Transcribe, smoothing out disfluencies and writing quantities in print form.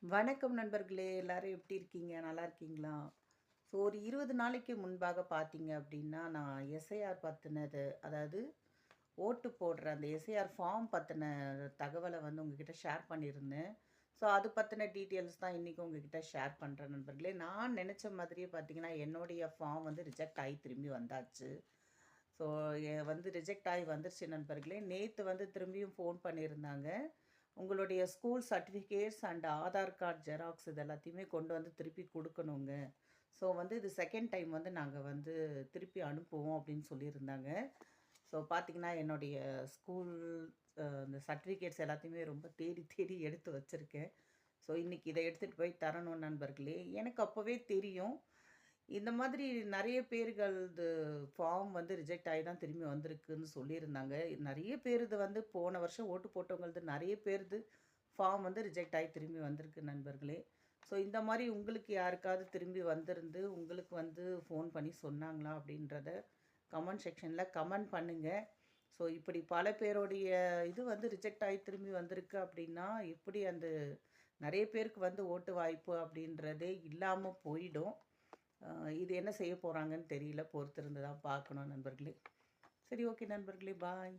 வணக்கம் நண்பர்களே! எல்லாரும் எப்படி இருக்கீங்க? நல்லா இருக்கீங்களா? ஸோ ஒரு 20 நாளைக்கு முன்பாக பார்த்தீங்க அப்படின்னா, நான் எஸ்ஐஆர் பத்தினது அதாவது ஓட்டு போடுற அந்த எஸ்ஐஆர் ஃபார்ம் பத்தின தகவல வந்து உங்ககிட்ட ஷேர் பண்ணியிருந்தேன். ஸோ அது பத்தின டீட்டெயில்ஸ் தான் இன்னைக்கு உங்ககிட்ட ஷேர் பண்றேன் நண்பர்களே. நான் நெனச்ச மாதிரியே பார்த்தீங்கன்னா, என்னுடைய ஃபார்ம் வந்து ரிஜெக்ட் ஆயி திரும்பி வந்தாச்சு. ஸோ வந்து ரிஜெக்ட் ஆகி வந்துருச்சு நண்பர்களே. நேத்து வந்து திரும்பியும் ஃபோன் பண்ணியிருந்தாங்க. உங்களுடைய school certificates and Aadhaar card xerox இது எல்லாத்தையுமே கொண்டு வந்து திருப்பி குடுக்கணுங்க. ஸோ வந்து இது செகண்ட் டைம் வந்து நாங்க வந்து திருப்பி அனுப்புவோம் அப்படின்னு சொல்லியிருந்தாங்க. ஸோ பார்த்தீங்கன்னா, என்னுடைய ஸ்கூல் இந்த சர்டிஃபிகேட்ஸ் எல்லாத்தையுமே ரொம்ப தேடி தேடி எடுத்து வச்சிருக்கேன். ஸோ இன்னைக்கு இத எடுத்துட்டு போய் தரணும் நண்பர்களே. எனக்கு அப்பவே தெரியும். இந்த மாதிரி நெறைய பேர்களது ஃபார்ம் வந்து ரிஜெக்ட் ஆயி தான் திரும்பி வந்திருக்குன்னு சொல்லியிருந்தாங்க. நெறைய பேருது வந்து போன வருஷம் ஓட்டு போட்டவங்கள்து நெறைய பேருது ஃபார்ம் வந்து ரிஜெக்ட் ஆயி திரும்பி வந்திருக்கு நண்பர்களே. ஸோ இந்த மாரி உங்களுக்கு யாருக்காவது திரும்பி வந்திருந்து, உங்களுக்கு வந்து ஃபோன் பண்ணி சொன்னாங்களா? அப்படின்றத கமெண்ட் செக்ஷன்ல கமெண்ட் பண்ணுங்க. ஸோ இப்படி பல பேருடைய இது வந்து ரிஜெக்ட் ஆயி திரும்பி வந்திருக்கு அப்படின்னா, எப்படி அந்த நெறைய பேருக்கு வந்து ஓட்டு வாய்ப்பு அப்படின்றதே இல்லாம போயிடும். இது என்ன செய்ய போறாங்கன்னு தெரியல. பொறுத்திருந்து தான் பார்க்கணும் நண்பர்களே. சரி, ஓகே நண்பர்களே. பாய்.